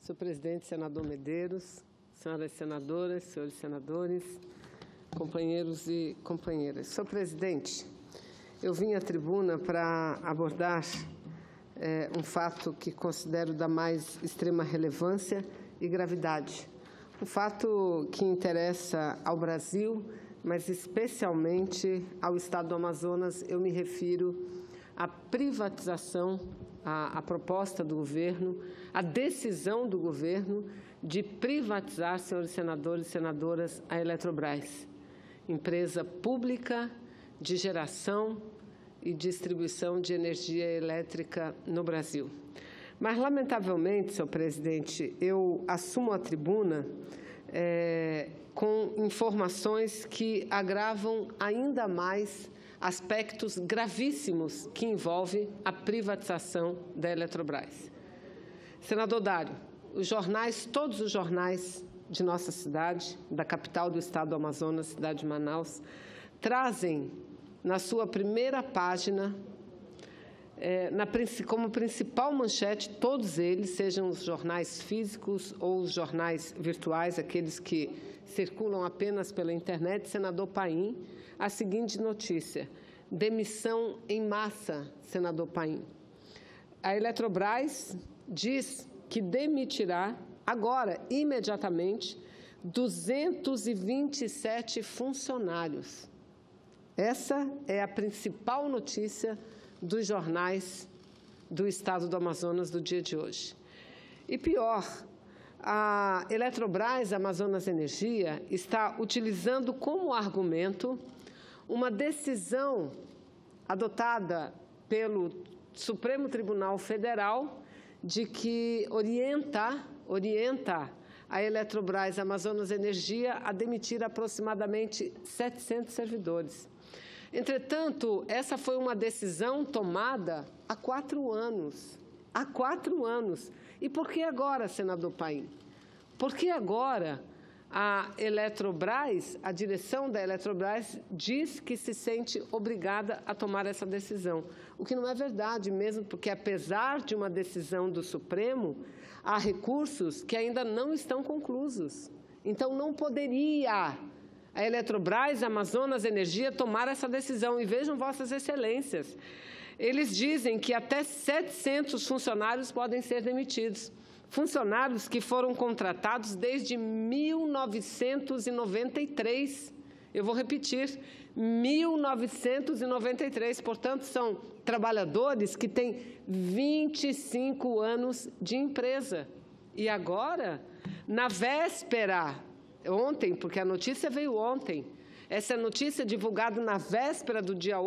Senhor presidente, senador Medeiros, senhoras senadoras, senhores senadores, companheiros e companheiras. Senhor presidente, eu vim à tribuna para abordar um fato que considero da mais extrema relevância e gravidade. Um fato que interessa ao Brasil, mas especialmente ao Estado do Amazonas. Eu me refiro à privatização, à proposta do governo, à decisão do governo de privatizar, senhores senadores e senadoras, a Eletrobras, empresa pública de geração e distribuição de energia elétrica no Brasil. Mas, lamentavelmente, senhor presidente, eu assumo a tribuna com informações que agravam ainda mais aspectos gravíssimos que envolvem a privatização da Eletrobras. Senador Dário, todos os jornais de nossa cidade, da capital do estado do Amazonas, cidade de Manaus, trazem na sua primeira página, como principal manchete, todos eles, sejam os jornais físicos ou os jornais virtuais, aqueles que circulam apenas pela internet, senador Paim, a seguinte notícia: demissão em massa, senador Paim. A Eletrobras diz que demitirá agora, imediatamente, 227 funcionários. Essa é a principal notícia dos jornais do estado do Amazonas do dia de hoje. E pior, a Eletrobras Amazonas Energia está utilizando como argumento uma decisão adotada pelo Supremo Tribunal Federal de que orienta a Eletrobras Amazonas Energia a demitir aproximadamente 700 servidores. Entretanto, essa foi uma decisão tomada há 4 anos. Há 4 anos. E por que agora, senador Paim? Por que agora a Eletrobras, a direção da Eletrobras, diz que se sente obrigada a tomar essa decisão? O que não é verdade mesmo, porque apesar de uma decisão do Supremo, há recursos que ainda não estão conclusos. Então, não poderia a Eletrobras Amazonas Energia tomar essa decisão. E vejam, vossas excelências, eles dizem que até 700 funcionários podem ser demitidos. Funcionários que foram contratados desde 1993. Eu vou repetir, 1993. Portanto, são trabalhadores que têm 25 anos de empresa. E agora, na véspera, ontem, porque a notícia veio ontem, essa notícia divulgada na véspera do dia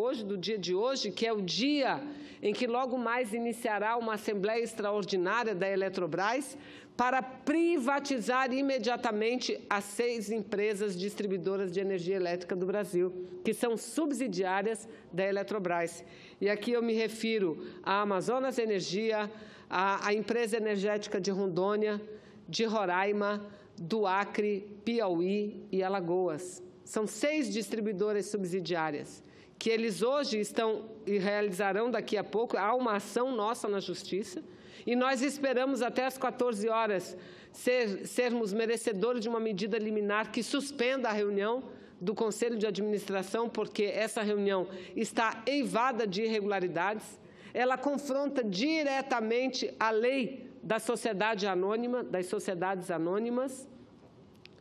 de hoje, que é o dia em que logo mais iniciará uma Assembleia Extraordinária da Eletrobras para privatizar imediatamente as 6 empresas distribuidoras de energia elétrica do Brasil, que são subsidiárias da Eletrobras. E aqui eu me refiro à Amazonas Energia, à empresa energética de Rondônia, de Roraima, do Acre, Piauí e Alagoas. São 6 distribuidoras subsidiárias, que eles hoje estão e realizarão daqui a pouco. Há uma ação nossa na Justiça, e nós esperamos até às 14 horas sermos merecedores de uma medida liminar que suspenda a reunião do Conselho de Administração, porque essa reunião está eivada de irregularidades. Ela confronta diretamente a lei da sociedade anônima, das sociedades anônimas.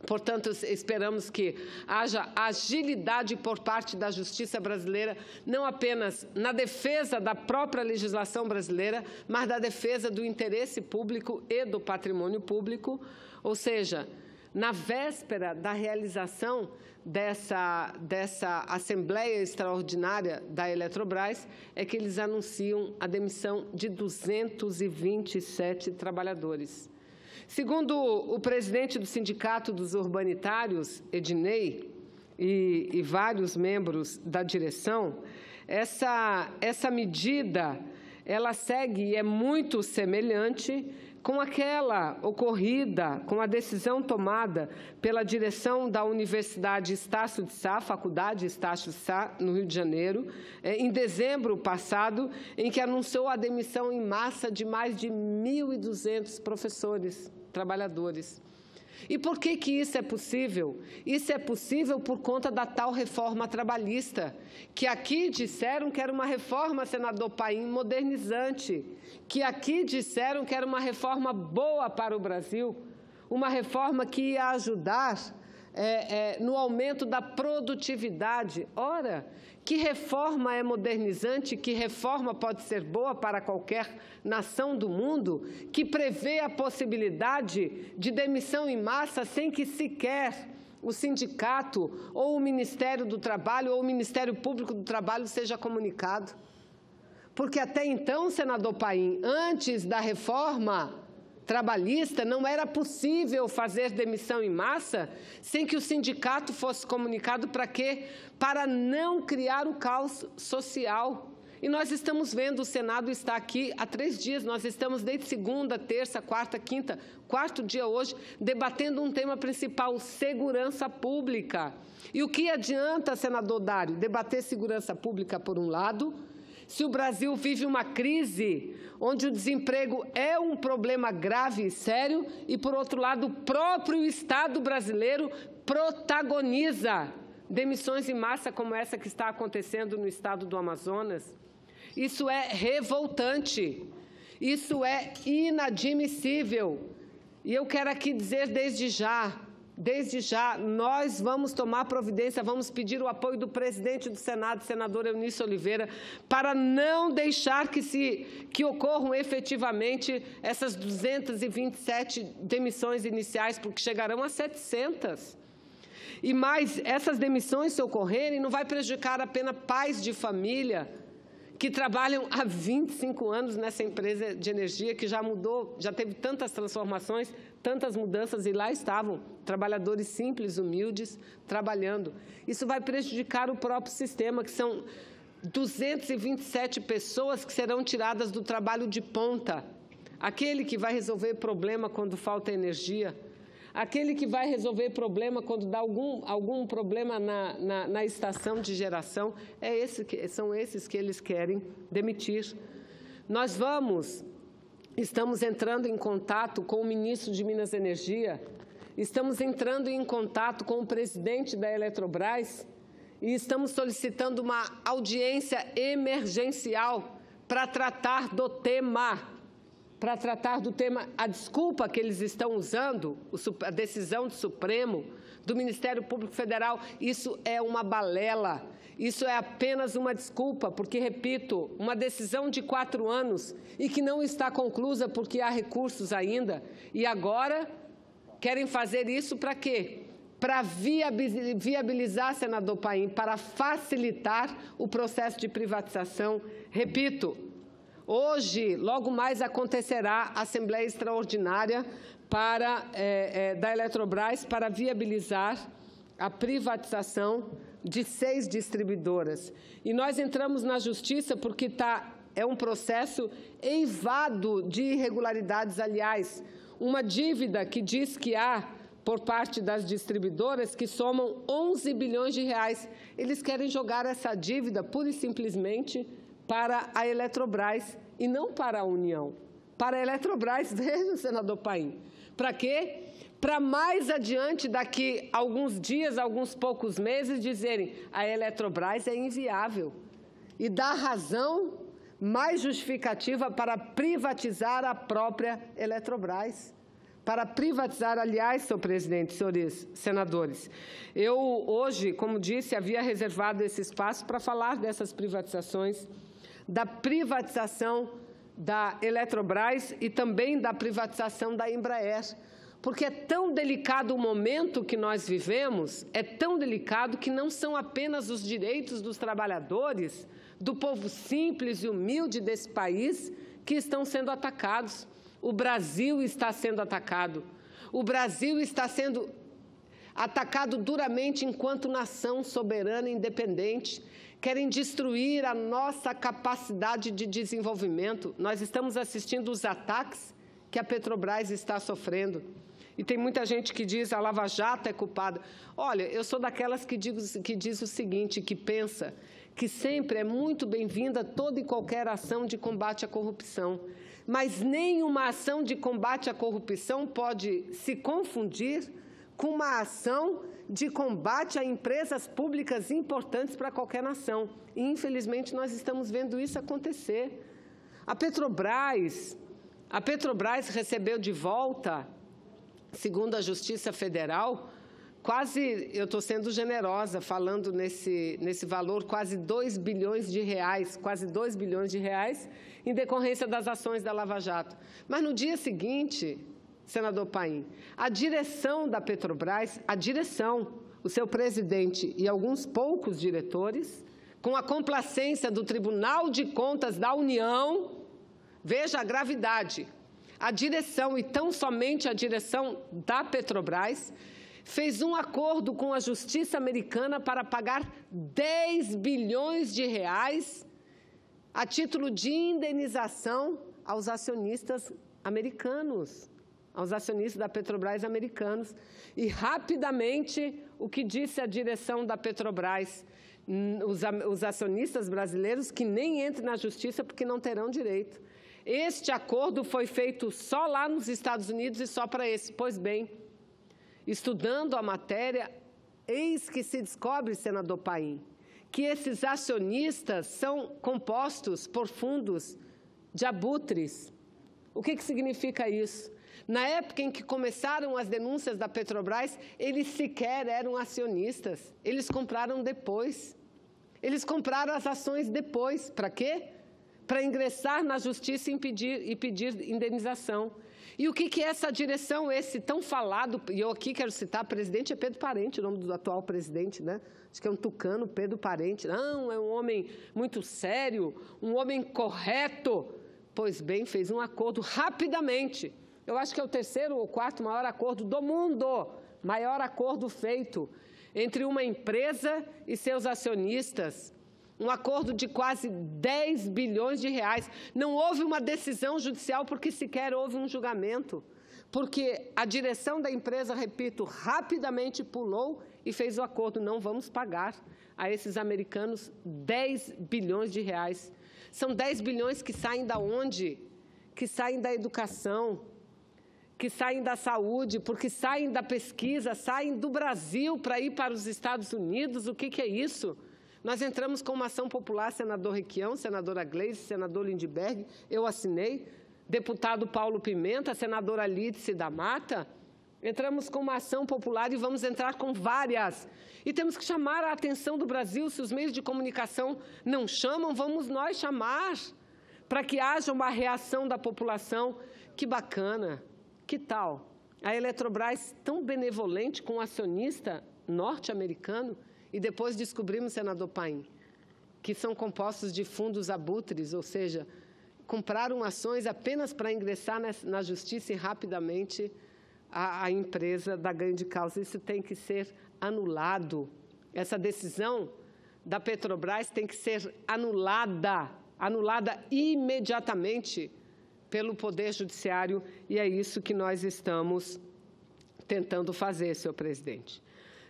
Portanto, esperamos que haja agilidade por parte da Justiça brasileira, não apenas na defesa da própria legislação brasileira, mas da defesa do interesse público e do patrimônio público. Ou seja, na véspera da realização dessa Assembleia Extraordinária da Eletrobras, é que eles anunciam a demissão de 227 trabalhadores. Segundo o presidente do Sindicato dos Urbanitários, Ednei, e vários membros da direção, essa medida ela segue e é muito semelhante com aquela ocorrida, com a decisão tomada pela direção da Universidade Estácio de Sá, Faculdade Estácio de Sá, no Rio de Janeiro, em dezembro passado, em que anunciou a demissão em massa de mais de 1.200 professores, trabalhadores. E por que isso é possível? Isso é possível por conta da tal reforma trabalhista, que aqui disseram que era uma reforma, senador Paim, modernizante, que aqui disseram que era uma reforma boa para o Brasil, uma reforma que ia ajudar no aumento da produtividade. Ora, que reforma é modernizante, que reforma pode ser boa para qualquer nação do mundo, que prevê a possibilidade de demissão em massa sem que sequer o sindicato ou o Ministério do Trabalho ou o Ministério Público do Trabalho seja comunicado? Porque até então, senador Paim, antes da reforma trabalhista, não era possível fazer demissão em massa sem que o sindicato fosse comunicado. Para quê? Para não criar o caos social. E nós estamos vendo, o Senado está aqui há 3 dias, nós estamos desde segunda, terça, quarta, quinta, 4º dia hoje, debatendo um tema principal, segurança pública. E o que adianta, senador Dário, debater segurança pública por um lado, se o Brasil vive uma crise onde o desemprego é um problema grave e sério e, por outro lado, o próprio Estado brasileiro protagoniza demissões em massa como essa que está acontecendo no estado do Amazonas? Isso é revoltante, isso é inadmissível. E eu quero aqui dizer desde já, nós vamos tomar providência, vamos pedir o apoio do presidente do Senado, senador Eunício Oliveira, para não deixar que ocorram efetivamente essas 227 demissões iniciais, porque chegarão a 700. E mais, essas demissões, se ocorrerem, não vai prejudicar apenas pais de família que trabalham há 25 anos nessa empresa de energia, que já mudou, já teve tantas transformações, tantas mudanças, e lá estavam trabalhadores simples, humildes, trabalhando. Isso vai prejudicar o próprio sistema, que são 227 pessoas que serão tiradas do trabalho de ponta. Aquele que vai resolver problema quando falta energia, aquele que vai resolver problema quando dá algum problema na estação de geração, são esses que eles querem demitir. Nós estamos entrando em contato com o ministro de Minas e Energia, estamos entrando em contato com o presidente da Eletrobras e estamos solicitando uma audiência emergencial para tratar do tema. A desculpa que eles estão usando, a decisão do Supremo, do Ministério Público Federal, isso é uma balela, isso é apenas uma desculpa, porque, repito, uma decisão de 4 anos e que não está conclusa porque há recursos ainda, e agora querem fazer isso para quê? Para viabilizar, senador Paim, para facilitar o processo de privatização. Repito, hoje, logo mais, acontecerá a Assembleia Extraordinária da Eletrobras para viabilizar a privatização de 6 distribuidoras. E nós entramos na Justiça porque é um processo eivado de irregularidades. Aliás, uma dívida que diz que há por parte das distribuidoras que somam 11 bilhões de reais. Eles querem jogar essa dívida, pura e simplesmente, para a Eletrobras e não para a União. Para a Eletrobras, veja, senador Paim. Para quê? Para mais adiante, daqui a alguns dias, alguns poucos meses, dizerem a Eletrobras é inviável e dar razão mais justificativa para privatizar a própria Eletrobras. Para privatizar, aliás, senhor presidente, senhores senadores, eu hoje, como disse, havia reservado esse espaço para falar dessas privatizações, da privatização da Eletrobras e também da privatização da Embraer, porque é tão delicado o momento que nós vivemos, é tão delicado que não são apenas os direitos dos trabalhadores, do povo simples e humilde desse país que estão sendo atacados. O Brasil está sendo atacado. O Brasil está sendo atacado duramente enquanto nação soberana e independente. Querem destruir a nossa capacidade de desenvolvimento. Nós estamos assistindo os ataques que a Petrobras está sofrendo. E tem muita gente que diz que a Lava Jato é culpada. Olha, eu sou daquelas que diz o seguinte, que pensa que sempre é muito bem-vinda toda e qualquer ação de combate à corrupção. Mas nenhuma ação de combate à corrupção pode se confundir com uma ação de combate a empresas públicas importantes para qualquer nação. E, infelizmente, nós estamos vendo isso acontecer. A Petrobras recebeu de volta, segundo a Justiça Federal, quase, eu estou sendo generosa, falando nesse valor, quase 2 bilhões de reais, em decorrência das ações da Lava Jato. Mas no dia seguinte, senador Paim, a direção da Petrobras, o seu presidente e alguns poucos diretores, com a complacência do Tribunal de Contas da União, veja a gravidade, a direção, e tão somente a direção da Petrobras, fez um acordo com a Justiça Americana para pagar 10 bilhões de reais a título de indenização aos acionistas americanos, aos acionistas da Petrobras americanos. E, rapidamente, o que disse a direção da Petrobras? Os acionistas brasileiros que nem entrem na justiça porque não terão direito. Este acordo foi feito só lá nos Estados Unidos e só para esse. Pois bem, estudando a matéria, eis que se descobre, senador Paim, que esses acionistas são compostos por fundos de abutres. O que significa isso? Na época em que começaram as denúncias da Petrobras, eles sequer eram acionistas. Eles compraram depois. Eles compraram as ações depois. Para quê? Para ingressar na justiça e pedir indenização. E o que é essa direção, esse tão falado, e eu aqui quero citar, presidente é Pedro Parente, o nome do atual presidente, né? Acho que é um tucano, Pedro Parente. Não, é um homem muito sério, um homem correto. Pois bem, fez um acordo rapidamente. Eu acho que é o 3º ou 4º maior acordo do mundo, maior acordo feito entre uma empresa e seus acionistas. Um acordo de quase 10 bilhões de reais. Não houve uma decisão judicial porque sequer houve um julgamento. Porque a direção da empresa, repito, rapidamente pulou e fez o acordo. Não vamos pagar a esses americanos 10 bilhões de reais. São 10 bilhões que saem da onde? Que saem da educação, que saem da saúde, porque saem da pesquisa, saem do Brasil para ir para os Estados Unidos. O que é isso? Nós entramos com uma ação popular, senador Requião, senadora Gleice, senador Lindbergh, eu assinei, deputado Paulo Pimenta, senadora Lídice da Mata. Entramos com uma ação popular e vamos entrar com várias. E temos que chamar a atenção do Brasil. Se os meios de comunicação não chamam, vamos nós chamar, para que haja uma reação da população. Que bacana, que tal? A Eletrobras tão benevolente com o acionista norte-americano, e depois descobrimos, senador Paim, que são compostos de fundos abutres, ou seja, compraram ações apenas para ingressar na justiça e rapidamente a empresa dá ganho de causa. Isso tem que ser anulado. Essa decisão da Petrobras tem que ser anulada imediatamente pelo Poder Judiciário, e é isso que nós estamos tentando fazer, senhor presidente.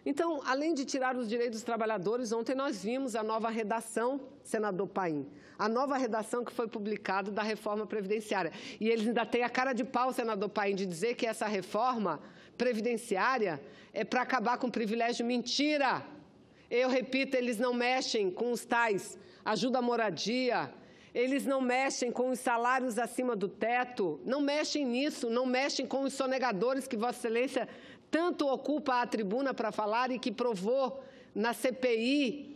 Então, além de tirar os direitos dos trabalhadores, ontem nós vimos a nova redação, senador Paim, a nova redação que foi publicada da reforma previdenciária. E eles ainda têm a cara de pau, senador Paim, de dizer que essa reforma previdenciária é para acabar com o privilégio. Mentira! Eu repito, eles não mexem com os tais ajuda à moradia, eles não mexem com os salários acima do teto, não mexem nisso, não mexem com os sonegadores que Vossa Excelência tanto ocupa a tribuna para falar e que provou na CPI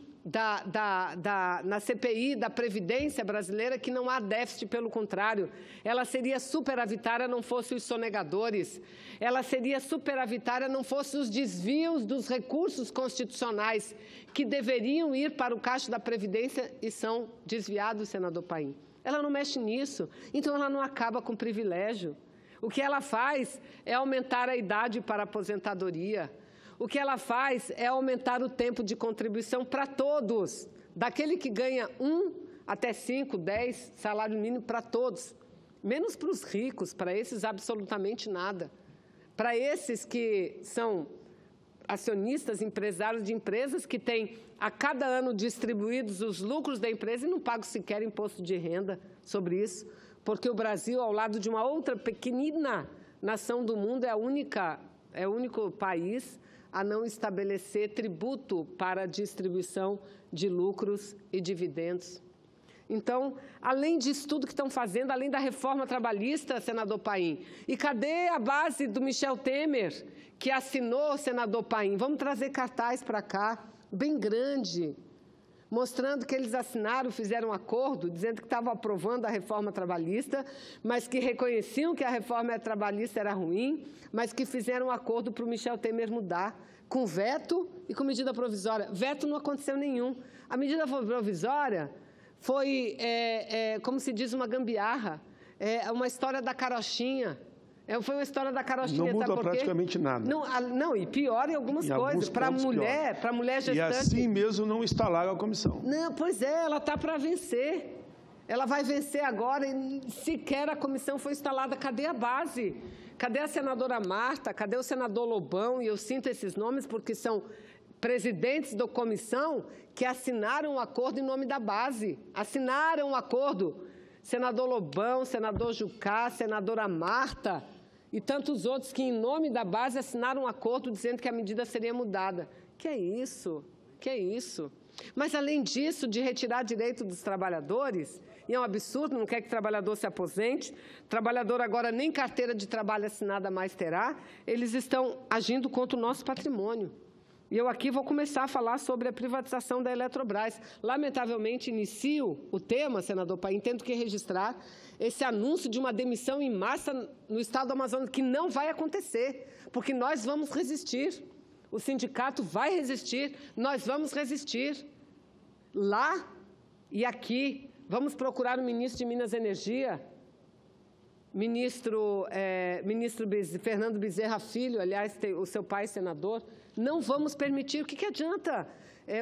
na CPI da Previdência brasileira que não há déficit, pelo contrário, ela seria superavitária não fosse os sonegadores, ela seria superavitária não fosse os desvios dos recursos constitucionais que deveriam ir para o caixa da Previdência e são desviados, senador Paim. Ela não mexe nisso, então ela não acaba com privilégio. O que ela faz é aumentar a idade para a aposentadoria. O que ela faz é aumentar o tempo de contribuição para todos, daquele que ganha 1 até 5, 10, salário mínimo para todos. menos para os ricos, para esses absolutamente nada. Para esses que são acionistas, empresários de empresas que têm a cada ano distribuídos os lucros da empresa e não pagam sequer imposto de renda sobre isso, porque o Brasil, ao lado de uma outra pequenina nação do mundo, é o único país a não estabelecer tributo para a distribuição de lucros e dividendos. Então, além disso tudo que estão fazendo, além da reforma trabalhista, senador Paim, e cadê a base do Michel Temer, que assinou, senador Paim? Vamos trazer cartaz para cá, bem grande, mostrando que eles assinaram, fizeram um acordo, dizendo que estavam aprovando a reforma trabalhista, mas que reconheciam que a reforma trabalhista era ruim, mas que fizeram um acordo para o Michel Temer mudar, com veto e com medida provisória. Veto não aconteceu nenhum. A medida provisória foi, como se diz, uma gambiarra, uma história da carochinha. Foi uma história da carochinha. Não muda praticamente nada. Não, e pior em algumas coisas. Para a mulher gestante... E assim mesmo não instalaram a comissão. Não, pois é, ela está para vencer. Ela vai vencer agora e sequer a comissão foi instalada. Cadê a base? Cadê a senadora Marta? Cadê o senador Lobão? E eu sinto esses nomes porque são presidentes da comissão que assinaram um acordo em nome da base. Assinaram um acordo. Senador Lobão, senador Jucá, senadora Marta e tantos outros que, em nome da base, assinaram um acordo dizendo que a medida seria mudada. Que é isso? Que é isso? Mas, além disso, de retirar direito dos trabalhadores, e é um absurdo, não quer que o trabalhador se aposente, o trabalhador agora nem carteira de trabalho assinada mais terá, eles estão agindo contra o nosso patrimônio. E eu aqui vou começar a falar sobre a privatização da Eletrobras. Lamentavelmente, inicio o tema, senador Paim, tendo que registrar esse anúncio de uma demissão em massa no estado do Amazonas, que não vai acontecer, porque nós vamos resistir. O sindicato vai resistir, nós vamos resistir. Lá e aqui, vamos procurar o ministro de Minas e Energia, ministro Fernando Bezerra Filho, aliás, o seu pai senador. Não vamos permitir. O que adianta?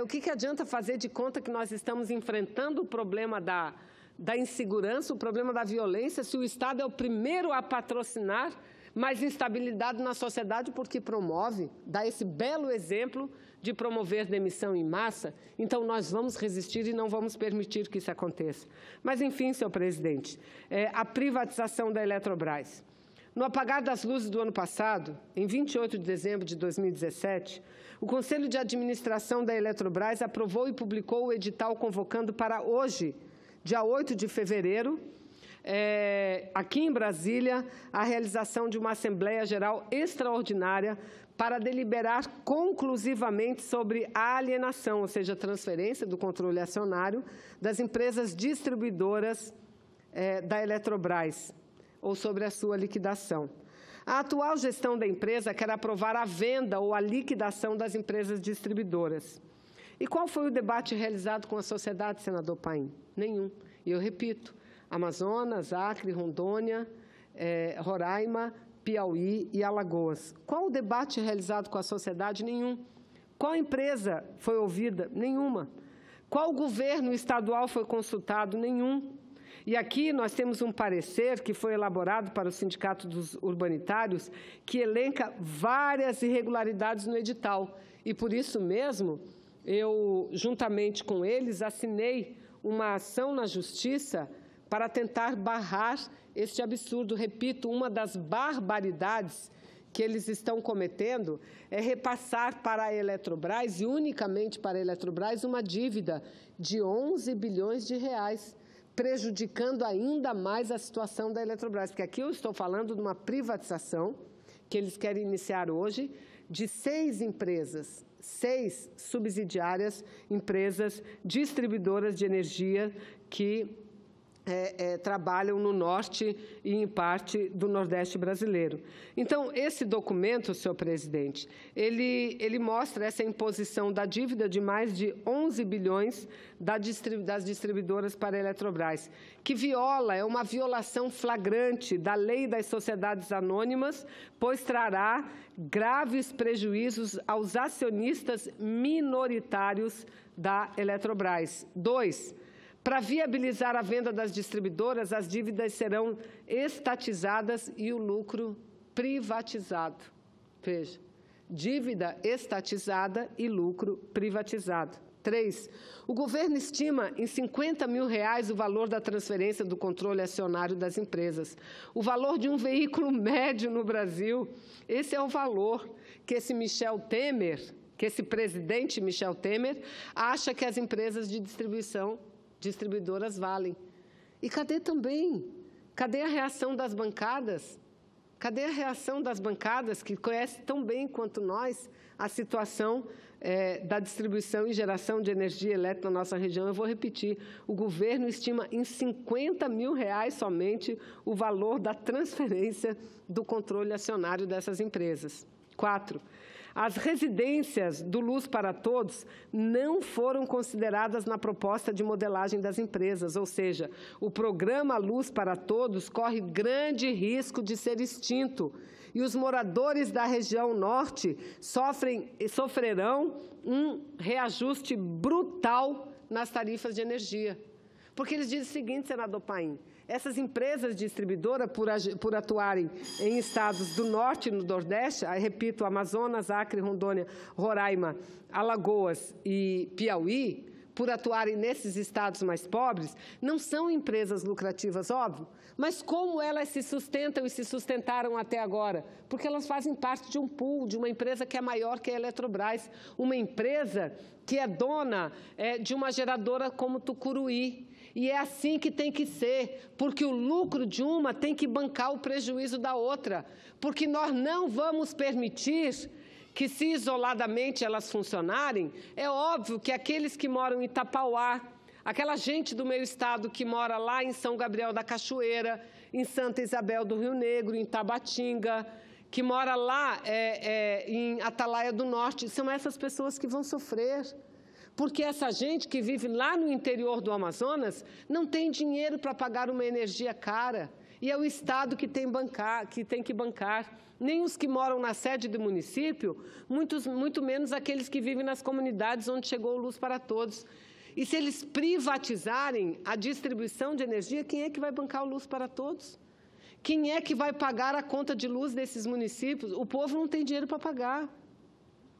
O que adianta fazer de conta que nós estamos enfrentando o problema da insegurança, o problema da violência, se o Estado é o primeiro a patrocinar mais instabilidade na sociedade porque promove, dá esse belo exemplo de promover demissão em massa? Então, nós vamos resistir e não vamos permitir que isso aconteça. Mas, enfim, senhor presidente, a privatização da Eletrobras. No apagar das luzes do ano passado, em 28 de dezembro de 2017, o Conselho de Administração da Eletrobras aprovou e publicou o edital convocando para hoje, dia 8 de fevereiro, aqui em Brasília, a realização de uma Assembleia Geral extraordinária para deliberar conclusivamente sobre a alienação, ou seja, a transferência do controle acionário das empresas distribuidoras da Eletrobras, ou sobre a sua liquidação. A atual gestão da empresa quer aprovar a venda ou a liquidação das empresas distribuidoras. E qual foi o debate realizado com a sociedade, senador Paim? Nenhum. E eu repito, Amazonas, Acre, Rondônia, Roraima, Piauí e Alagoas. Qual o debate realizado com a sociedade? Nenhum. Qual empresa foi ouvida? Nenhuma. Qual governo estadual foi consultado? Nenhum. E aqui nós temos um parecer que foi elaborado para o Sindicato dos Urbanitários, que elenca várias irregularidades no edital. E, por isso mesmo, eu, juntamente com eles, assinei uma ação na Justiça para tentar barrar este absurdo. Repito, uma das barbaridades que eles estão cometendo é repassar para a Eletrobras, e unicamente para a Eletrobras, uma dívida de 11 bilhões de reais, prejudicando ainda mais a situação da Eletrobras. Porque aqui eu estou falando de uma privatização que eles querem iniciar hoje de 6 empresas, 6 subsidiárias, empresas distribuidoras de energia que trabalham no norte e, em parte, do nordeste brasileiro. Então, esse documento, senhor presidente, ele mostra essa imposição da dívida de mais de 11 bilhões das distribuidoras para a Eletrobras, que é uma violação flagrante da lei das sociedades anônimas, pois trará graves prejuízos aos acionistas minoritários da Eletrobras. 2, Para viabilizar a venda das distribuidoras, as dívidas serão estatizadas e o lucro privatizado. Veja, dívida estatizada e lucro privatizado. 3. O governo estima em R$50 mil o valor da transferência do controle acionário das empresas. O valor de um veículo médio no Brasil. Esse é o valor que esse presidente Michel Temer acha que as empresas de distribuidoras valem. E cadê a reação das bancadas? Cadê a reação das bancadas que conhecem tão bem quanto nós a situação da distribuição e geração de energia elétrica na nossa região? Eu vou repetir, o governo estima em R$50 mil somente o valor da transferência do controle acionário dessas empresas. 4. As residências do Luz para Todos não foram consideradas na proposta de modelagem das empresas, ou seja, o programa Luz para Todos corre grande risco de ser extinto e os moradores da região norte sofrerão um reajuste brutal nas tarifas de energia. Porque eles dizem o seguinte, senador Paim, essas empresas distribuidoras, por atuarem em estados do norte e no nordeste, repito, Amazonas, Acre, Rondônia, Roraima, Alagoas e Piauí, por atuarem nesses estados mais pobres, não são empresas lucrativas, óbvio, mas como elas se sustentam e se sustentaram até agora? Porque elas fazem parte de um pool, de uma empresa que é maior que a Eletrobras, uma empresa que é dona de uma geradora como Tucuruí. E é assim que tem que ser, porque o lucro de uma tem que bancar o prejuízo da outra, porque nós não vamos permitir que, se isoladamente elas funcionarem, é óbvio que aqueles que moram em Itapauá, aquela gente do meu estado que mora lá em São Gabriel da Cachoeira, em Santa Isabel do Rio Negro, em Tabatinga, que mora lá em Atalaia do Norte, são essas pessoas que vão sofrer. Porque essa gente que vive lá no interior do Amazonas não tem dinheiro para pagar uma energia cara. E é o Estado que tem que bancar. Nem os que moram na sede do município, muito menos aqueles que vivem nas comunidades onde chegou Luz para Todos. E se eles privatizarem a distribuição de energia, quem é que vai bancar o Luz para Todos? Quem é que vai pagar a conta de luz desses municípios? O povo não tem dinheiro para pagar.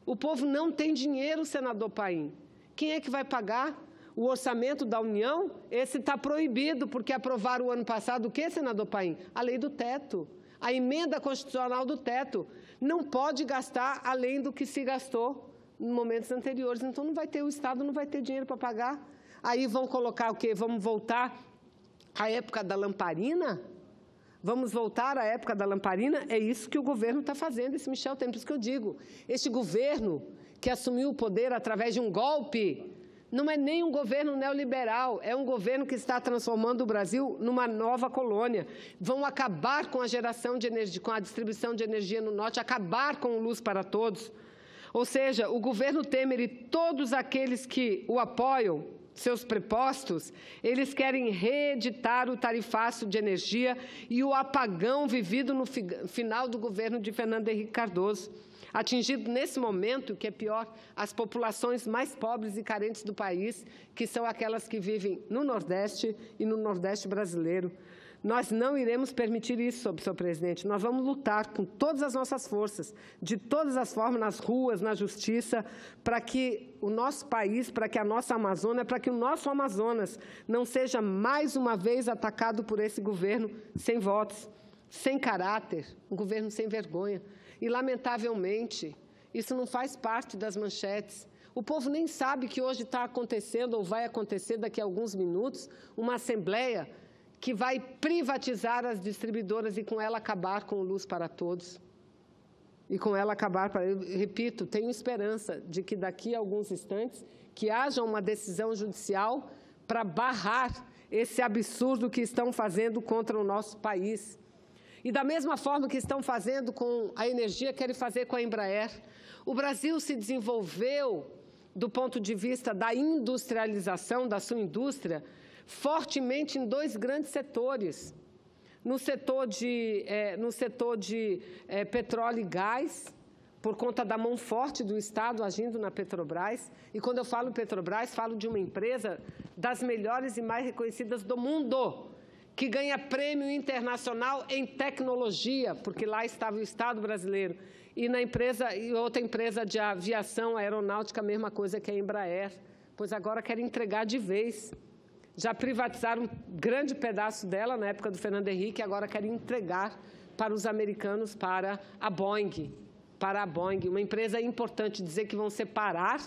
O povo não tem dinheiro, senador Paim. Quem é que vai pagar? O orçamento da União? Esse está proibido, porque aprovaram o ano passado o quê, senador Paim? A lei do teto, a emenda constitucional do teto. Não pode gastar além do que se gastou em momentos anteriores. Então, o Estado não vai ter dinheiro para pagar. Aí vão colocar o quê? Vamos voltar à época da lamparina? Vamos voltar à época da lamparina? É isso que o governo está fazendo, esse Michel Temer. Por isso que eu digo, este governo que assumiu o poder através de um golpe, não é nem um governo neoliberal, é um governo que está transformando o Brasil numa nova colônia. Vão acabar com a geração de energia, com a distribuição de energia no norte, acabar com o Luz para Todos. Ou seja, o governo Temer e todos aqueles que o apoiam, seus prepostos, eles querem reeditar o tarifácio de energia e o apagão vivido no final do governo de Fernando Henrique Cardoso. Atingido nesse momento, o que é pior, as populações mais pobres e carentes do país, que são aquelas que vivem no Nordeste e no Nordeste brasileiro. Nós não iremos permitir isso, senhor presidente. Nós vamos lutar com todas as nossas forças, de todas as formas, nas ruas, na justiça, para que o nosso país, para que a nossa Amazônia, para que o nosso Amazonas não seja mais uma vez atacado por esse governo sem votos, sem caráter, um governo sem vergonha. E, lamentavelmente, isso não faz parte das manchetes. O povo nem sabe que hoje está acontecendo, ou vai acontecer daqui a alguns minutos, uma assembleia que vai privatizar as distribuidoras e com ela acabar com o Luz para Todos. E com ela acabar, eu repito, tenho esperança de que daqui a alguns instantes que haja uma decisão judicial para barrar esse absurdo que estão fazendo contra o nosso país. E da mesma forma que estão fazendo com a energia, querem fazer com a Embraer. O Brasil se desenvolveu, do ponto de vista da industrialização da sua indústria, fortemente em dois grandes setores. No setor de petróleo e gás, por conta da mão forte do Estado agindo na Petrobras. E quando eu falo Petrobras, falo de uma empresa das melhores e mais reconhecidas do mundo, que ganha prêmio internacional em tecnologia, porque lá estava o Estado brasileiro. E na empresa, e outra empresa de aviação aeronáutica, a mesma coisa que a Embraer, pois agora quer entregar de vez. Já privatizaram um grande pedaço dela na época do Fernando Henrique, agora querem entregar para os americanos, para a Boeing, uma empresa importante. Dizer que vão separar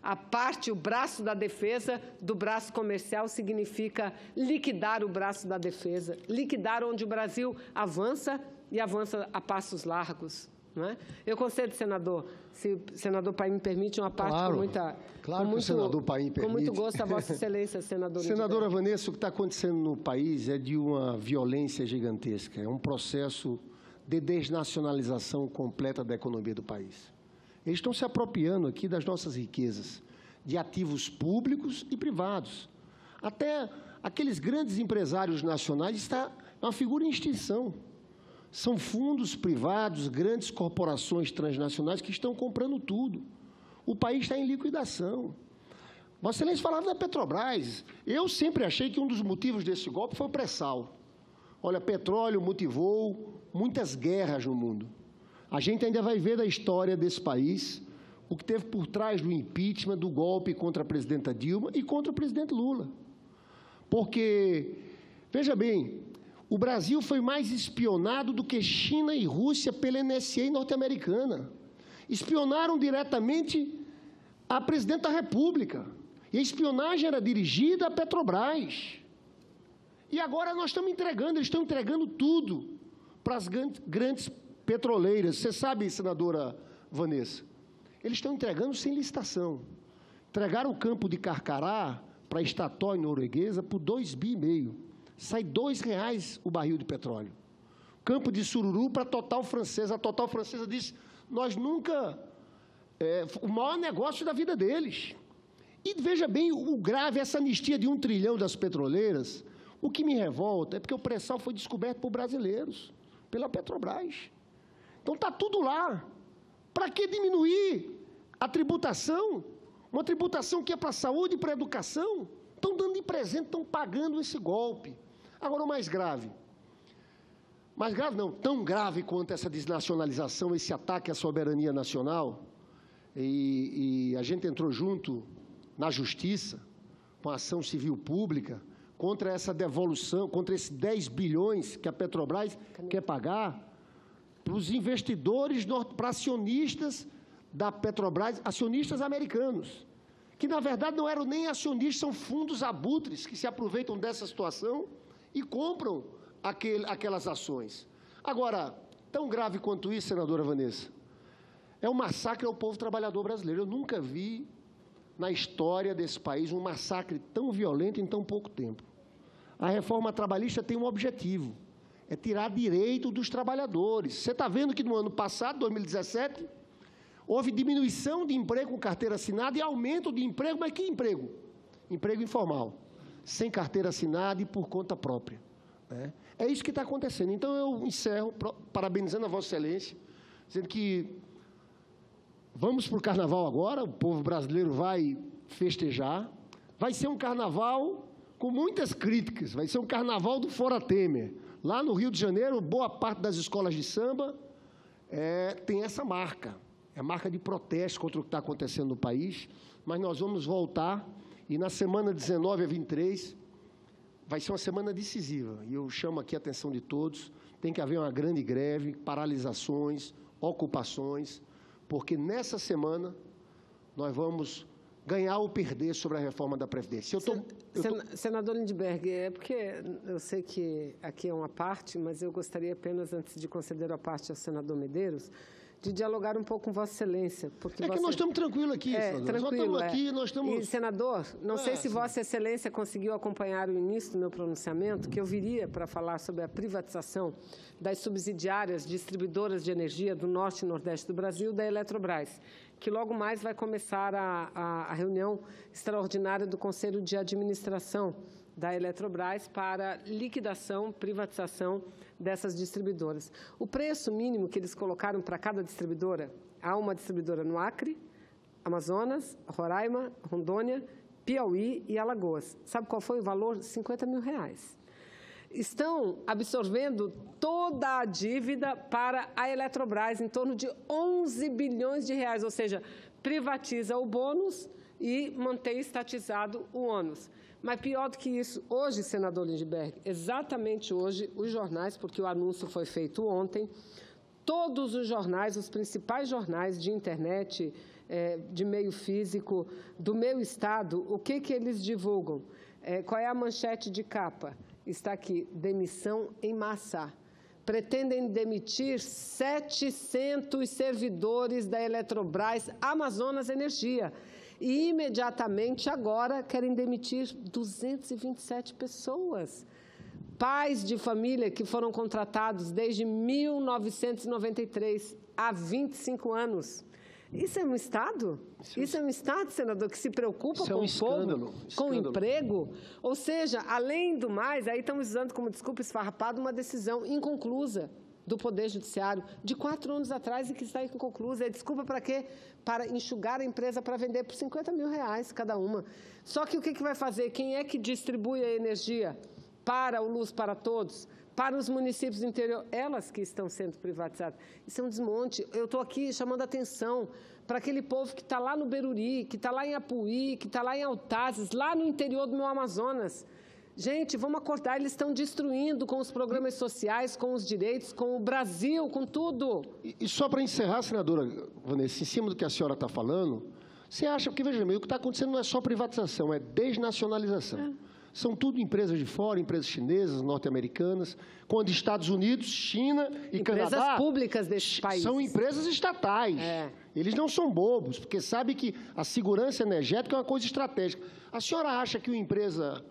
a parte, o braço da defesa do braço comercial significa liquidar o braço da defesa, liquidar onde o Brasil avança e avança a passos largos. Não é? Eu concedo, senador, se o senador Paim me permite, uma parte claro, com muita... Claro com que o senador Paim permite. Com muito gosto, a Vossa Excelência, senador. Senadora Vanessa, o que está acontecendo no país é de uma violência gigantesca. É um processo de desnacionalização completa da economia do país. Eles estão se apropriando aqui das nossas riquezas, de ativos públicos e privados. Até aqueles grandes empresários nacionais estão uma figura em extinção. São fundos privados, grandes corporações transnacionais que estão comprando tudo. O país está em liquidação. Vossa Excelência falava da Petrobras. Eu sempre achei que um dos motivos desse golpe foi o pré-sal. Olha, petróleo motivou muitas guerras no mundo. A gente ainda vai ver da história desse país o que teve por trás do impeachment, do golpe contra a presidenta Dilma e contra o presidente Lula. Porque, veja bem, o Brasil foi mais espionado do que China e Rússia pela NSA norte-americana. Espionaram diretamente a presidente da República. E a espionagem era dirigida à Petrobras. E agora nós estamos entregando, eles estão entregando tudo para as grandes petroleiras. Você sabe, senadora Vanessa, eles estão entregando sem licitação. Entregaram o campo de Carcará para a Statoil norueguesa por 2,5 bi. Sai R$2 o barril de petróleo. Campo de Sururu para a Total francesa. A Total francesa disse, nós nunca... o maior negócio da vida deles. E veja bem o grave, essa anistia de 1 trilhão das petroleiras. O que me revolta é porque o pré-sal foi descoberto por brasileiros, pela Petrobras. Então está tudo lá. Para que diminuir a tributação? Uma tributação que é para a saúde e para a educação. Estão dando de presente, estão pagando esse golpe. Agora, o mais grave não, tão grave quanto essa desnacionalização, esse ataque à soberania nacional, e a gente entrou junto na Justiça, com a ação civil pública, contra essa devolução, contra esses 10 bilhões que a Petrobras quer pagar para os investidores, para acionistas da Petrobras, acionistas americanos, que, na verdade, não eram nem acionistas, são fundos abutres que se aproveitam dessa situação e compram aquelas ações. Agora, tão grave quanto isso, senadora Vanessa, é um massacre ao povo trabalhador brasileiro. Eu nunca vi na história desse país um massacre tão violento em tão pouco tempo. A reforma trabalhista tem um objetivo, é tirar direito dos trabalhadores. Você está vendo que no ano passado, 2017, houve diminuição de emprego com carteira assinada e aumento de emprego, mas que emprego? Emprego informal, sem carteira assinada e por conta própria. Né? É isso que está acontecendo. Então, eu encerro parabenizando a Vossa Excelência, dizendo que vamos para o Carnaval agora, o povo brasileiro vai festejar, vai ser um Carnaval com muitas críticas, vai ser um Carnaval do Fora Temer. Lá no Rio de Janeiro, boa parte das escolas de samba tem essa marca. É marca de protesto contra o que está acontecendo no país, mas nós vamos voltar e na semana 19 a 23 vai ser uma semana decisiva. E eu chamo aqui a atenção de todos, tem que haver uma grande greve, paralisações, ocupações, porque nessa semana nós vamos ganhar ou perder sobre a reforma da Previdência. Senador Lindbergh, é porque eu sei que aqui é uma parte, mas eu gostaria apenas, antes de conceder a parte ao senador Medeiros, de dialogar um pouco com Vossa Excelência. Porque que nós estamos tranquilos aqui, senador. Tranquilo, nós estamos... E, senador, não sei se Vossa Excelência conseguiu acompanhar o início do meu pronunciamento, que eu viria para falar sobre a privatização das subsidiárias distribuidoras de energia do Norte e Nordeste do Brasil, da Eletrobras, que logo mais vai começar a reunião extraordinária do Conselho de Administração da Eletrobras para liquidação, privatização dessas distribuidoras. O preço mínimo que eles colocaram para cada distribuidora, há uma distribuidora no Acre, Amazonas, Roraima, Rondônia, Piauí e Alagoas. Sabe qual foi o valor? R$50 mil. Estão absorvendo toda a dívida para a Eletrobras, em torno de 11 bilhões de reais, ou seja, privatiza o bônus e mantém estatizado o ônus. Mas pior do que isso, hoje, senador Lindbergh, exatamente hoje, os jornais, porque o anúncio foi feito ontem, todos os jornais, os principais jornais de internet, de meio físico, do meu estado, o que eles divulgam? Qual é a manchete de capa? Está aqui, demissão em massa. Pretendem demitir 700 servidores da Eletrobras Amazonas Energia. E, imediatamente, agora, querem demitir 227 pessoas. Pais de família que foram contratados desde 1993, há 25 anos. Isso é um Estado? Isso é um Estado, senador, que se preocupa com o povo, com o emprego? Ou seja, além do mais, aí estamos usando como desculpa esfarrapada uma decisão inconclusa do Poder Judiciário de 4 anos atrás e que está inconclusa. É desculpa para quê? Para enxugar a empresa para vender por R$50 mil cada uma. Só que o que vai fazer? Quem é que distribui a energia para o Luz para Todos? Para os municípios do interior, elas que estão sendo privatizadas. Isso é um desmonte. Eu estou aqui chamando a atenção para aquele povo que está lá no Beruri, que está lá em Apuí, que está lá em Altazes, lá no interior do meu Amazonas. Gente, vamos acordar, eles estão destruindo com os programas sociais, com os direitos, com o Brasil, com tudo. E só para encerrar, senadora Vanessa, em cima do que a senhora está falando, você acha, porque veja bem, o que está acontecendo não é só privatização, é desnacionalização. São tudo empresas de fora, empresas chinesas, norte-americanas, quando Estados Unidos, China e empresas Canadá... públicas desses países. São empresas estatais. Eles não são bobos, porque sabem que a segurança energética é uma coisa estratégica. A senhora acha que uma empresa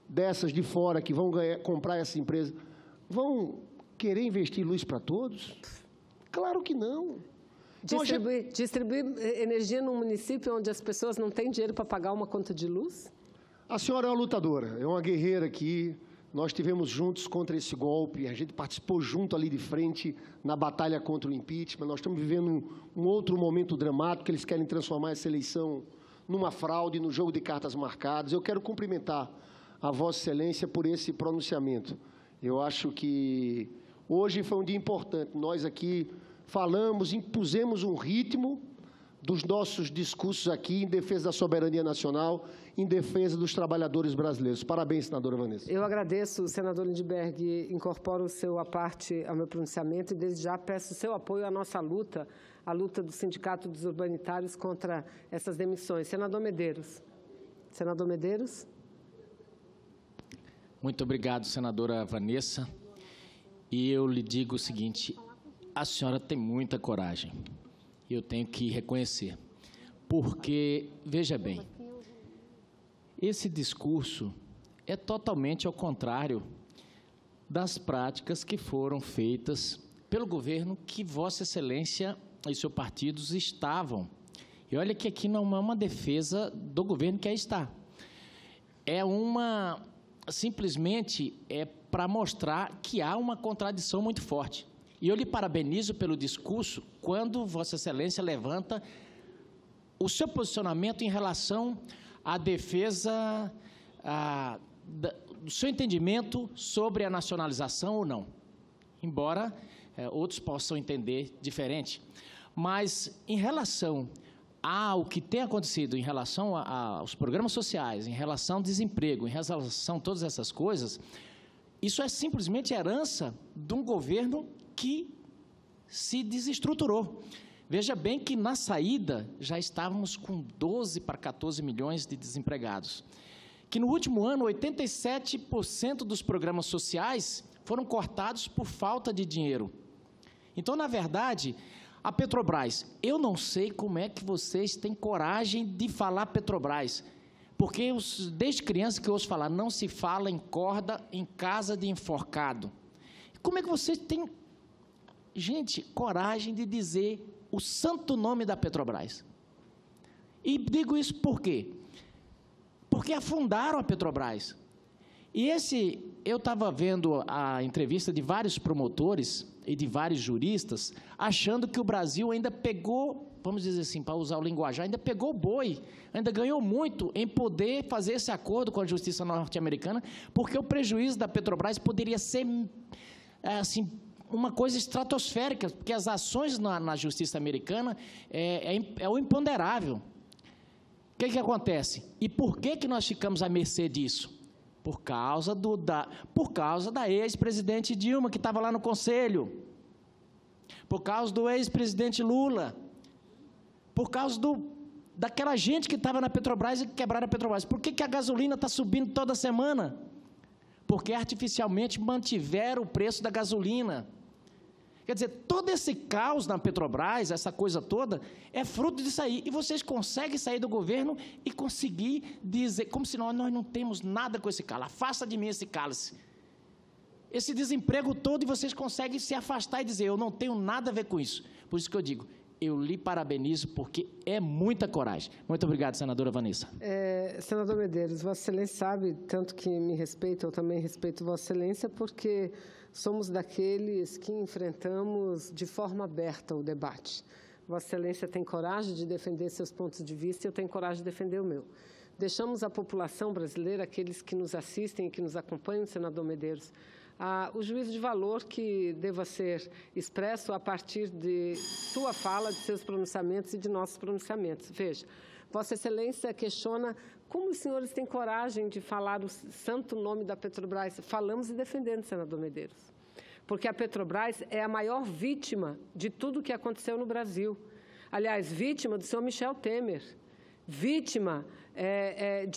dessas de fora, que vão comprar essa empresa, vão querer investir luz para todos? Claro que não. Distribuir energia num município onde as pessoas não têm dinheiro para pagar uma conta de luz? A senhora é uma lutadora, é uma guerreira aqui. Nós estivemos juntos contra esse golpe, a gente participou junto ali de frente na batalha contra o impeachment. Nós estamos vivendo um outro momento dramático, que eles querem transformar essa eleição numa fraude, no jogo de cartas marcadas. Eu quero cumprimentar a Vossa Excelência por esse pronunciamento. Eu acho que hoje foi um dia importante. Nós aqui falamos, impusemos um ritmo dos nossos discursos aqui em defesa da soberania nacional, em defesa dos trabalhadores brasileiros. Parabéns, senadora Vanessa. Eu agradeço, senador Lindbergh, incorporo o seu à parte ao meu pronunciamento e, desde já, peço o seu apoio à nossa luta, a luta do Sindicato dos Urbanitários contra essas demissões. Senador Medeiros. Senador Medeiros. Muito obrigado, senadora Vanessa. E eu lhe digo o seguinte, a senhora tem muita coragem. Eu tenho que reconhecer, porque, veja bem, esse discurso é totalmente ao contrário das práticas que foram feitas pelo governo que Vossa Excelência e seus partidos estavam. E olha que aqui não é uma defesa do governo que aí está. É simplesmente para mostrar que há uma contradição muito forte. E eu lhe parabenizo pelo discurso quando Vossa Excelência levanta o seu posicionamento em relação à defesa do seu entendimento sobre a nacionalização ou não. Embora outros possam entender diferente. Mas, em relação ao que tem acontecido, em relação aos programas sociais, em relação ao desemprego, em relação a todas essas coisas, isso é simplesmente herança de um governo que se desestruturou. Veja bem que, na saída, já estávamos com 12 para 14 milhões de desempregados. Que, no último ano, 87% dos programas sociais foram cortados por falta de dinheiro. Então, na verdade, a Petrobras, eu não sei como é que vocês têm coragem de falar Petrobras, porque desde criança que eu ouço falar, não se fala em corda em casa de enforcado. Como é que vocês têm, gente, coragem de dizer o santo nome da Petrobras? E digo isso por quê? Porque afundaram a Petrobras. E eu estava vendo a entrevista de vários promotores e de vários juristas, achando que o Brasil ainda pegou, vamos dizer assim, para usar o linguajar, ainda pegou o boi, ainda ganhou muito em poder fazer esse acordo com a justiça norte-americana, porque o prejuízo da Petrobras poderia ser, assim, uma coisa estratosférica, porque as ações na justiça americana é o imponderável. O que acontece? E por que nós ficamos à mercê disso? Por causa da ex-presidente Dilma, que estava lá no Conselho, por causa do ex-presidente Lula, por causa daquela gente que estava na Petrobras e que quebraram a Petrobras. Por que a gasolina está subindo toda semana? Porque artificialmente mantiveram o preço da gasolina. Quer dizer, todo esse caos na Petrobras, essa coisa toda, é fruto disso aí. E vocês conseguem sair do governo e conseguir dizer, como se nós não temos nada com esse cálice. Afasta de mim esse cálice. Esse desemprego todo, e vocês conseguem se afastar e dizer, eu não tenho nada a ver com isso. Por isso que eu digo, eu lhe parabenizo, porque é muita coragem. Muito obrigado, senadora Vanessa. Senador Medeiros, Vossa Excelência sabe, tanto que me respeita, eu também respeito Vossa Excelência, porque somos daqueles que enfrentamos de forma aberta o debate. Vossa Excelência tem coragem de defender seus pontos de vista e eu tenho coragem de defender o meu. Deixamos a população brasileira, aqueles que nos assistem e que nos acompanham, senador Medeiros, o juízo de valor que deva ser expresso a partir de sua fala, de seus pronunciamentos e de nossos pronunciamentos. Veja, Vossa Excelência questiona como os senhores têm coragem de falar o santo nome da Petrobras. Falamos e defendendo, senador Medeiros, porque a Petrobras é a maior vítima de tudo o que aconteceu no Brasil. Aliás, vítima do senhor Michel Temer, vítima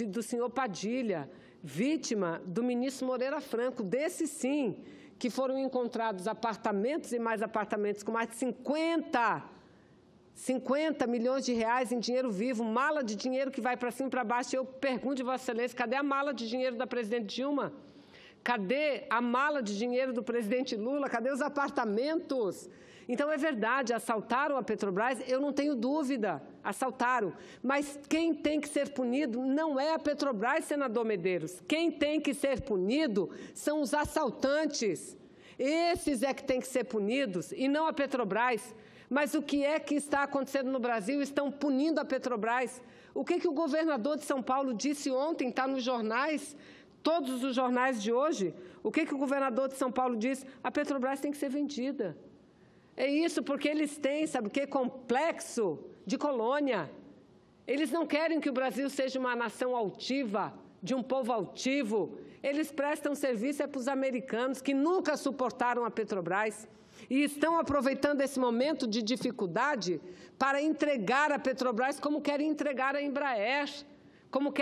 do senhor Padilha, vítima do ministro Moreira Franco, desses sim, que foram encontrados apartamentos e mais apartamentos com mais de 50 milhões de reais em dinheiro vivo, mala de dinheiro que vai para cima e para baixo. Eu pergunto de Vossa Excelência, cadê a mala de dinheiro da presidente Dilma? Cadê a mala de dinheiro do presidente Lula? Cadê os apartamentos? Então, é verdade, assaltaram a Petrobras, eu não tenho dúvida, assaltaram. Mas quem tem que ser punido não é a Petrobras, senador Medeiros. Quem tem que ser punido são os assaltantes. Esses é que têm que ser punidos e não a Petrobras. Mas o que é que está acontecendo no Brasil? Estão punindo a Petrobras. O que o governador de São Paulo disse ontem, está nos jornais, todos os jornais de hoje? O que o governador de São Paulo disse? A Petrobras tem que ser vendida. É isso, porque eles têm, sabe o quê? Complexo de colônia. Eles não querem que o Brasil seja uma nação altiva, de um povo altivo. Eles prestam serviço para os americanos, que nunca suportaram a Petrobras. E estão aproveitando esse momento de dificuldade para entregar a Petrobras como querem entregar a Embraer, como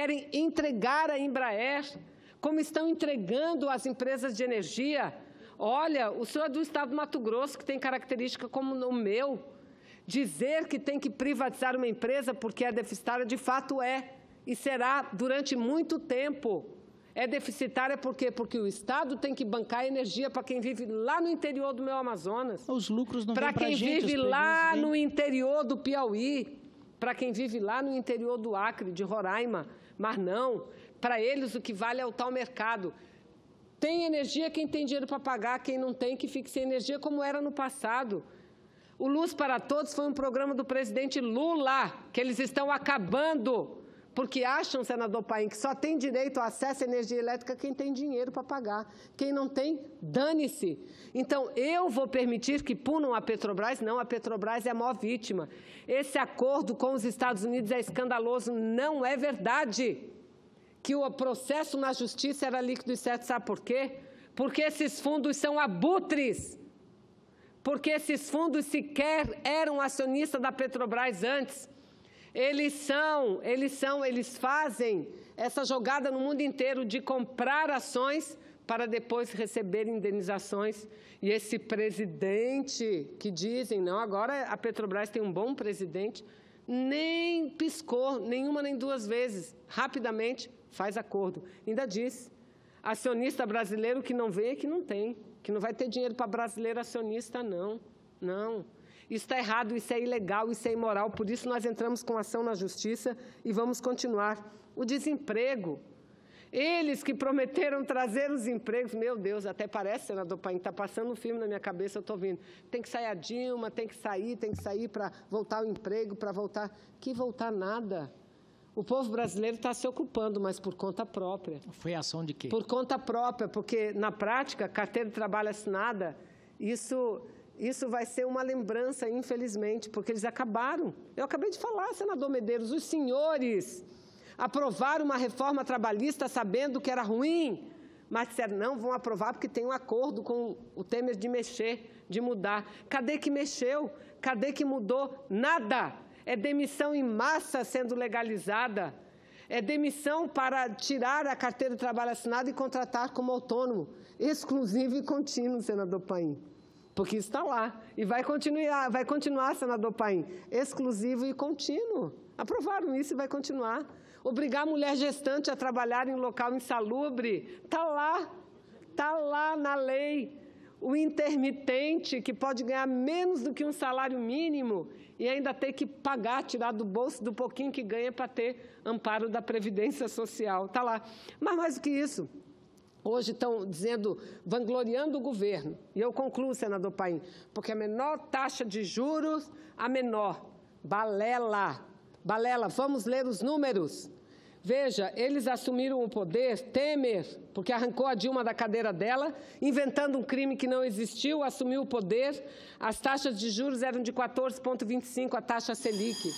estão entregando as empresas de energia. Olha, o senhor é do estado do Mato Grosso, que tem característica como o meu. Dizer que tem que privatizar uma empresa porque é deficitária, de fato é, e será durante muito tempo. É deficitária por quê? Porque o Estado tem que bancar energia para quem vive lá no interior do meu Amazonas. Os lucros não vêm para quem vive lá no interior do Piauí, para quem vive lá no interior do Acre, de Roraima. Mas não, para eles o que vale é o tal mercado. Tem energia quem tem dinheiro para pagar, quem não tem que fique sem energia, como era no passado. O Luz para Todos foi um programa do presidente Lula, que eles estão acabando, porque acham, senador Paim, que só tem direito ao acesso à energia elétrica quem tem dinheiro para pagar. Quem não tem, dane-se. Então, eu vou permitir que punam a Petrobras? Não, a Petrobras é a maior vítima. Esse acordo com os Estados Unidos é escandaloso, não é verdade. Que o processo na justiça era líquido e certo, sabe por quê? Porque esses fundos são abutres. Porque esses fundos sequer eram acionistas da Petrobras antes. Eles fazem essa jogada no mundo inteiro de comprar ações para depois receber indenizações. E esse presidente que dizem, não, agora a Petrobras tem um bom presidente, nem piscou, nenhuma nem duas vezes, rapidamente faz acordo. Ainda diz, acionista brasileiro que não vem é que não tem, que não vai ter dinheiro para brasileiro acionista, não, não. Isso está errado, isso é ilegal, isso é imoral, por isso nós entramos com ação na justiça e vamos continuar. O desemprego. Eles que prometeram trazer os empregos. Meu Deus, até parece, senador Paim, está passando um filme na minha cabeça, eu estou ouvindo. Tem que sair a Dilma, tem que sair para voltar o emprego, para voltar. Que voltar nada. O povo brasileiro está se ocupando, mas por conta própria. Foi ação de quê? Por conta própria, porque, na prática, carteira de trabalho assinada, isso vai ser uma lembrança, infelizmente, porque eles acabaram. Eu acabei de falar, senador Medeiros, os senhores aprovaram uma reforma trabalhista sabendo que era ruim, mas disseram, não, vão aprovar porque tem um acordo com o Temer de mexer, de mudar. Cadê que mexeu? Cadê que mudou? Nada! É demissão em massa sendo legalizada. É demissão para tirar a carteira de trabalho assinada e contratar como autônomo, exclusivo e contínuo, senador Paim. Porque está lá. E vai continuar, senador Paim, exclusivo e contínuo. Aprovaram isso e vai continuar. Obrigar a mulher gestante a trabalhar em local insalubre, está lá na lei. O intermitente, que pode ganhar menos do que um salário mínimo e ainda ter que pagar, tirar do bolso do pouquinho que ganha para ter amparo da Previdência Social. Está lá. Mas mais do que isso, hoje estão dizendo, vangloriando o governo. E eu concluo, senador Paim, porque a menor taxa de juros, a menor. Balela. Balela, vamos ler os números. Veja, eles assumiram o poder, Temer, porque arrancou a Dilma da cadeira dela, inventando um crime que não existiu, assumiu o poder. As taxas de juros eram de 14,25%, a taxa Selic.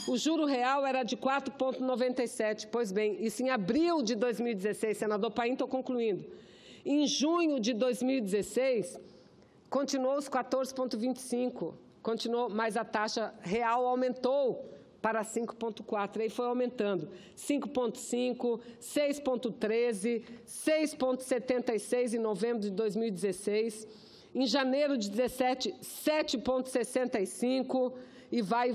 O juro real era de 4,97%. Pois bem, isso em abril de 2016, senador Paim, estou concluindo. Em junho de 2016, continuou os 14,25%, continuou, mas a taxa real aumentou para 5,4%, aí foi aumentando, 5,5%, 6,13%, 6,76% em novembro de 2016, em janeiro de 2017, 7,65%, e vai.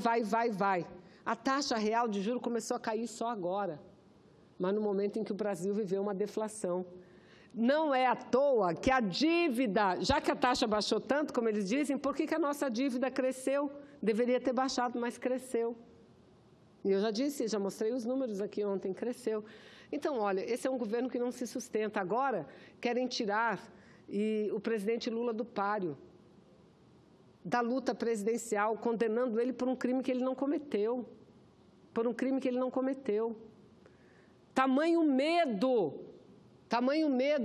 A taxa real de juros começou a cair só agora, mas no momento em que o Brasil viveu uma deflação. Não é à toa que a dívida, já que a taxa baixou tanto, como eles dizem, por que a nossa dívida cresceu? Deveria ter baixado, mas cresceu. E eu já disse, já mostrei os números aqui ontem, cresceu. Então, olha, esse é um governo que não se sustenta. Agora, querem tirar o presidente Lula do páreo, da luta presidencial, condenando ele por um crime que ele não cometeu. Tamanho medo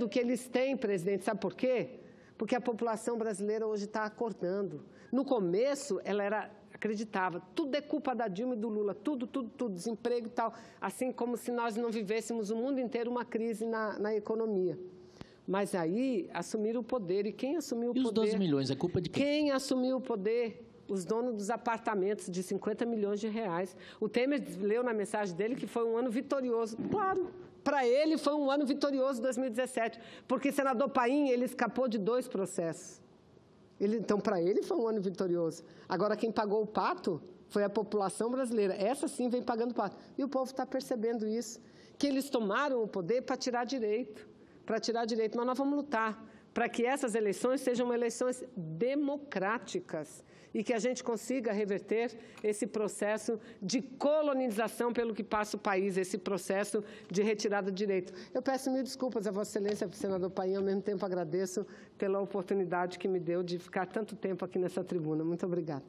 que eles têm, presidente, sabe por quê? Porque a população brasileira hoje está acordando. No começo, ela acreditava, tudo é culpa da Dilma e do Lula, tudo, desemprego e tal, assim como se nós não vivêssemos o mundo inteiro uma crise na economia. Mas aí assumiram o poder, e quem assumiu o poder? E os 12 milhões, é culpa de quem? Quem assumiu o poder? Os donos dos apartamentos de 50 milhões de reais. O Temer leu na mensagem dele que foi um ano vitorioso. Claro, para ele foi um ano vitorioso 2017, porque, senador Paim, ele escapou de 2 processos. Então, para ele foi um ano vitorioso. Agora, quem pagou o pato foi a população brasileira. Essa sim vem pagando o pato. E o povo está percebendo isso, que eles tomaram o poder para tirar direito. Mas nós vamos lutar para que essas eleições sejam eleições democráticas e que a gente consiga reverter esse processo de colonização pelo que passa o país, esse processo de retirada de direito. Eu peço mil desculpas a Vossa Excelência, senador Paim, ao mesmo tempo agradeço pela oportunidade que me deu de ficar tanto tempo aqui nessa tribuna. Muito obrigada.